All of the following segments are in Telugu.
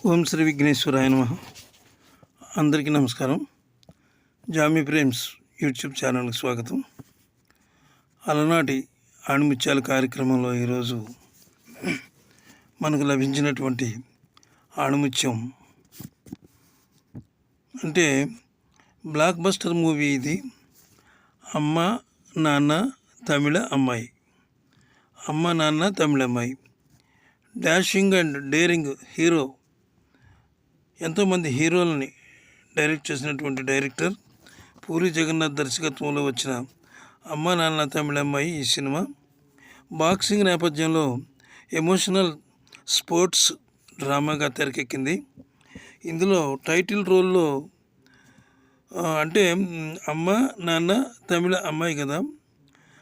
ఓం శ్రీ విఘ్నేశ్వరాయ నమః. అందరికీ నమస్కారం. జామీ ప్రేమ్స్ యూట్యూబ్ ఛానల్కి స్వాగతం. అలనాటి ఆణిముత్యాల కార్యక్రమంలో ఈరోజు మనకు లభించినటువంటి ఆణిముత్యం అంటే బ్లాక్ బస్టర్ మూవీ ఇది. అమ్మ నాన్న తమిళ అమ్మాయి. అమ్మ నాన్న తమిళ అమ్మాయి. డాషింగ్ అండ్ డేరింగ్ హీరో, ఎంతోమంది హీరోలని డైరెక్ట్ చేసినటువంటి డైరెక్టర్ పూరి జగన్నాథ్ దర్శకత్వంలో వచ్చిన అమ్మ నాన్న తమిళ అమ్మాయి ఈ సినిమా బాక్సింగ్ నేపథ్యంలో ఎమోషనల్ స్పోర్ట్స్ డ్రామాగా తెరకెక్కింది. ఇందులో టైటిల్ రోల్లో అంటే అమ్మ నాన్న తమిళ అమ్మాయి కదా,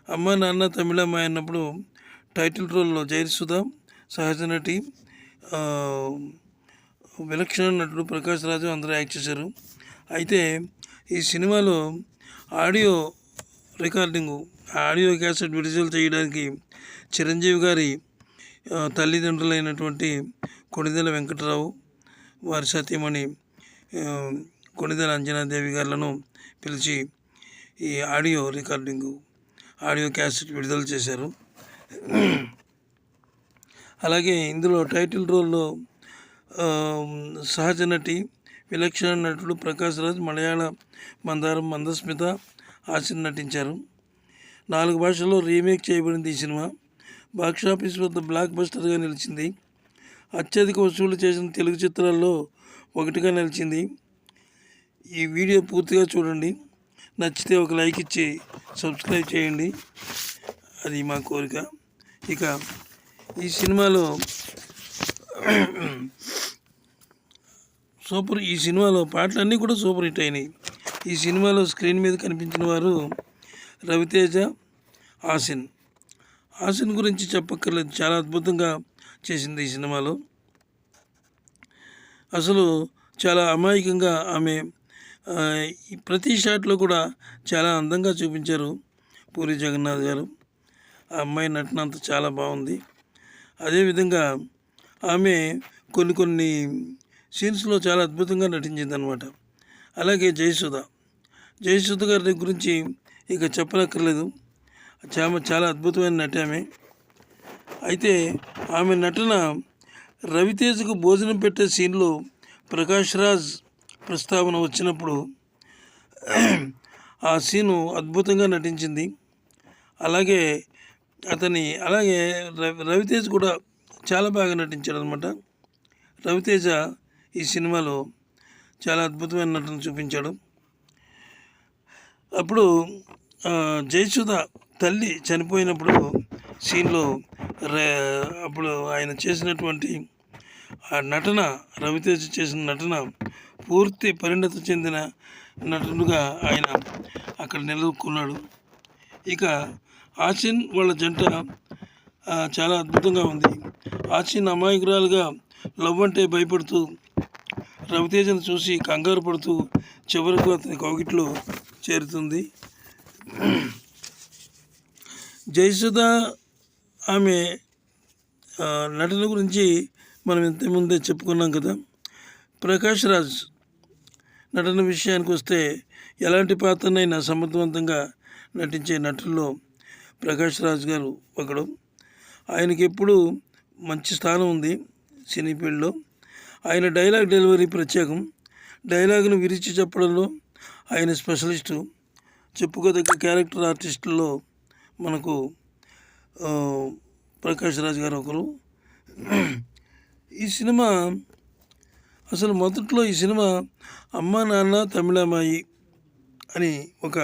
అమ్మ నాన్న తమిళ అమ్మాయి అన్నప్పుడు టైటిల్ రోల్లో జయసుధ, సహజ నటి, విలక్షణ నటుడు ప్రకాష్ రాజు అందరూ యాక్ట్ చేశారు. అయితే ఈ సినిమాలో ఆడియో రికార్డింగు, ఆడియో క్యాసెట్ విడుదల చేయడానికి చిరంజీవి గారి తల్లిదండ్రులైనటువంటి కొణిదెల వెంకటరావు, వారి సతీమణి కొణిదెల అంజనాదేవి గారులను పిలిచి ఈ ఆడియో రికార్డింగు, ఆడియో క్యాసెట్ విడుదల చేశారు. అలాగే ఇందులో టైటిల్ రోల్లో సహజ నటి, విలక్షణ నటుడు ప్రకాష్ రాజ్, మలయాళ మందారం మందస్మిత, హాసిన్ నటించారు. 4 భాషల్లో రీమేక్ చేయబడింది ఈ సినిమా. బాక్సాఫీస్ వద్ద బ్లాక్ బస్టర్గా నిలిచింది. అత్యధిక వసూలు చేసిన తెలుగు చిత్రాల్లో ఒకటిగా నిలిచింది. ఈ వీడియో పూర్తిగా చూడండి. నచ్చితే ఒక లైక్ ఇచ్చి సబ్స్క్రైబ్ చేయండి, అది మా కోరిక. ఇక ఈ సినిమాలో ఈ సినిమాలో పాటలన్నీ కూడా సూపర్ హిట్ అయినాయి. ఈ సినిమాలో స్క్రీన్ మీద కనిపించిన వారు రవితేజ, హాసిన్ గురించి చెప్పక్కర్లేదు, చాలా అద్భుతంగా చేసింది ఈ సినిమాలో. అసలు చాలా అమాయకంగా ఆమె ప్రతి షాట్లో కూడా చాలా అందంగా చూపించారు పూరి జగన్నాథ్ గారు. ఆ అమ్మాయి నటన అంతా చాలా బాగుంది. అదేవిధంగా ఆమె కొన్ని సీన్స్లో చాలా అద్భుతంగా నటించింది అనమాట. అలాగే జయసుధ గారి గురించి ఇక చెప్పనక్కర్లేదు, చాలా అద్భుతమైన నటి ఆమె. అయితే ఆమె నటన రవితేజకు భోజనం పెట్టే సీన్లో ప్రకాష్ రాజ్ ప్రస్తావన వచ్చినప్పుడు ఆ సీను అద్భుతంగా నటించింది. అలాగే రవితేజ కూడా చాలా బాగా నటించాడు అనమాట. రవితేజ ఈ సినిమాలో చాలా అద్భుతమైన నటన చూపించాడు. అప్పుడు జయసుధ తల్లి చనిపోయినప్పుడు సీన్లో అప్పుడు ఆయన చేసినటువంటి ఆ నటన, రవితేజ చేసిన నటన పూర్తి పరిణతి చెందిన నటుడుగా ఆయన అక్కడ నిలుపుకున్నాడు. ఇక హాసిన్ వాళ్ళ జంట చాలా అద్భుతంగా ఉంది. హాసిన్ అమాయకురాలుగా లవ్ అంటే భయపడుతూ రవితేజను చూసి కంగారు పడుతూ చివరకు అతని కౌగిట్లో చేరుతుంది. జయసుధ ఆమె నటన గురించి మనం ఇంతకుముందే చెప్పుకున్నాం కదా. ప్రకాష్ రాజ్ నటన విషయానికి వస్తే ఎలాంటి పాత్రనైనా సమర్థవంతంగా నటించే నటుల్లో ప్రకాష్ రాజ్ గారు ఒకడు. ఆయనకి ఎప్పుడు మంచి స్థానం ఉంది సినీ ఫీల్డ్లో. ఆయన డైలాగ్ డెలివరీ ప్రత్యేకం. డైలాగ్ను విరిచి చెప్పడంలో ఆయన స్పెషలిస్టు. చెప్పుకోదగ్గ క్యారెక్టర్ ఆర్టిస్టుల్లో మనకు ప్రకాష్ రాజ్ గారు ఒకరు. ఈ సినిమా అసలు మొదట్లో ఈ సినిమా అమ్మ నాన్న తమిళ అమ్మాయి అని ఒక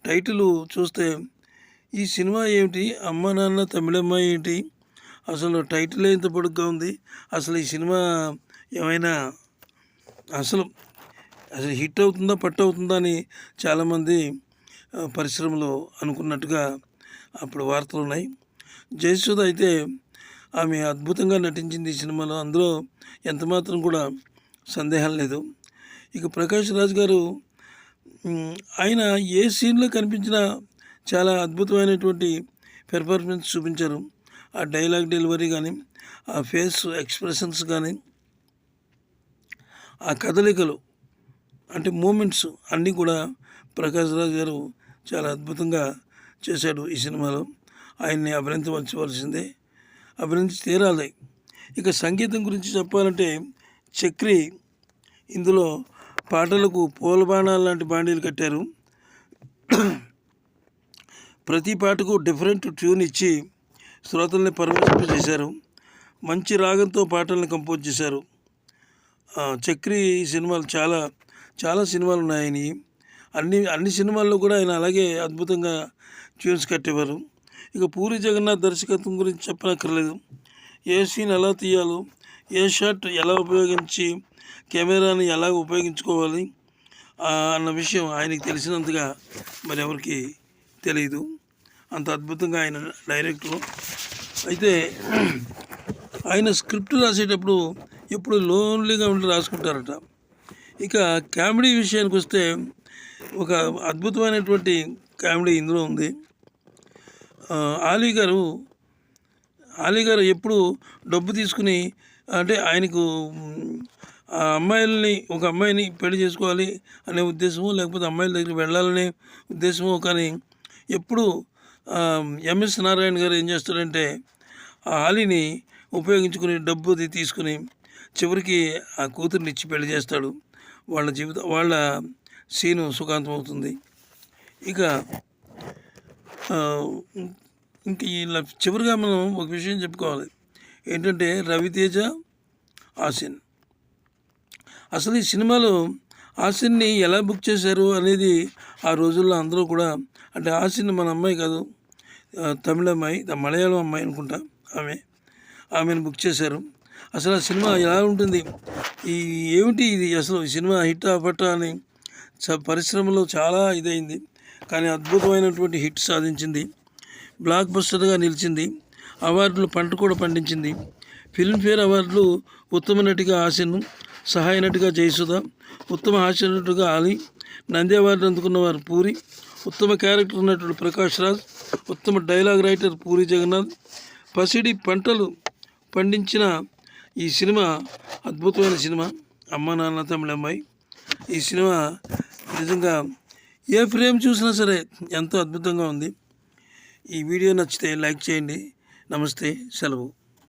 టైటిల్ చూస్తే ఈ సినిమా ఏమిటి, అమ్మ నాన్న తమిళ అమ్మాయి ఏంటి, అసలు టైటిల్ ఎంత పొడుగ్గా ఉంది, అసలు ఈ సినిమా ఏమైనా అసలు హిట్ అవుతుందా పట్టు అవుతుందా అని చాలామంది పరిశ్రమలో అనుకున్నట్టుగా అప్పుడు వార్తలు ఉన్నాయి. జయసుధ అయితే ఆమె అద్భుతంగా నటించింది ఈ సినిమాలో, అందులో ఎంతమాత్రం కూడా సందేహం లేదు. ఇక ప్రకాష్ రాజ్ గారు ఆయన ఏ సీన్లో కనిపించినా చాలా అద్భుతమైనటువంటి పెర్ఫార్మెన్స్ చూపించారు. ఆ డైలాగ్ డెలివరీ కానీ, ఆ ఫేస్ ఎక్స్ప్రెషన్స్ కానీ ఆ కదలికలు అంటే మూమెంట్స్ అన్నీ కూడా ప్రకాష్ రాజ్ గారు చాలా అద్భుతంగా చేశాడు ఈ సినిమాలో. ఆయన్ని అభినందించవలసిందే, అభినందించి తీరాలి. ఇక సంగీతం గురించి చెప్పాలంటే చక్రి ఇందులో పాటలకు పూలబాణాలు లాంటి బాణీలు కట్టారు. ప్రతి పాటకు డిఫరెంట్ ట్యూన్ ఇచ్చి శ్రోతల్ని పరవశింపజేశారు. మంచి రాగంతో పాటలను కంపోజ్ చేశారు. చక్రి సినిమాలు చాలా సినిమాలు ఉన్నాయని అన్ని సినిమాల్లో కూడా ఆయన అలాగే అద్భుతంగా ట్యూన్స్ కట్టేవారు. ఇక పూరి జగన్నాథ్ దర్శకత్వం గురించి చెప్పనక్కర్లేదు. ఏ సీన్ ఎలా తీయాలో, ఏ షాట్ ఎలా ఉపయోగించి కెమెరాని ఎలా ఉపయోగించుకోవాలి అన్న విషయం ఆయనకి తెలిసినంతగా మరి ఎవరికి తెలియదు. అంత అద్భుతంగా ఆయన డైరెక్టరు. అయితే ఆయన స్క్రిప్ట్ రాసేటప్పుడు ఎప్పుడు లోన్లీగా ఉండి రాసుకుంటారట. ఇక కామెడీ విషయానికి వస్తే ఒక అద్భుతమైనటువంటి కామెడీ ఇందులో ఉంది. ఆలీ గారు ఎప్పుడు డబ్బు తీసుకుని అంటే ఆయనకు ఒక అమ్మాయిని పెళ్లి చేసుకోవాలి అనే ఉద్దేశమో, లేకపోతే అమ్మాయిల దగ్గరికి వెళ్ళాలనే ఉద్దేశమో, కానీ ఎప్పుడు ఎంఎస్ నారాయణ గారు ఏం చేస్తారంటే ఆ ఆలీని ఉపయోగించుకుని డబ్బు తీసుకుని చివరికి ఆ కూతుర్ని ఇచ్చి పెళ్లి చేస్తాడు. వాళ్ళ సీను సుఖాంతం అవుతుంది. ఇక ఇలా చివరిగా మనం ఒక విషయం చెప్పుకోవాలి. ఏంటంటే రవితేజ, ఆసిన్. అసలు ఈ సినిమాలో ఆసిన్ని ఎలా బుక్ చేశారు అనేది ఆ రోజుల్లో అందరూ కూడా, అంటే ఆసిన్ మన అమ్మాయి కాదు, తమిళ అమ్మాయి, మలయాళం అమ్మాయి అనుకుంటా, ఆమెను బుక్ చేశారు. అసలు ఆ సినిమా ఎలా ఉంటుంది, ఏమిటి ఇది, అసలు ఈ సినిమా హిట్ అవ్వట అని పరిశ్రమలో చాలా ఇదైంది. కానీ అద్భుతమైనటువంటి హిట్ సాధించింది, బ్లాక్ బస్టర్గా నిలిచింది, అవార్డులు పంట కూడా పండించింది. ఫిల్మ్ఫేర్ అవార్డులు ఉత్తమ నటిగా ఆసిన్, సహాయ నటిగా జయసుధ, ఉత్తమ హాస్య నటుగా ఆలీ, నంది అవార్డు అందుకున్నవారు పూరి, ఉత్తమ క్యారెక్టర్ నటుడు ప్రకాష్ రాజ్, ఉత్తమ డైలాగ్ రైటర్ పూరి జగన్నాథ్. పసిడి పంటలు పండించిన ఈ సినిమా అద్భుతమైన సినిమా అమ్మ నాన్న తమిళ అమ్మాయి. ఈ సినిమా నిజంగా ఏ ఫ్రేమ్ చూసినా సరే ఎంతో అద్భుతంగా ఉంది. ఈ వీడియో నచ్చితే లైక్ చేయండి. నమస్తే, సెలవు.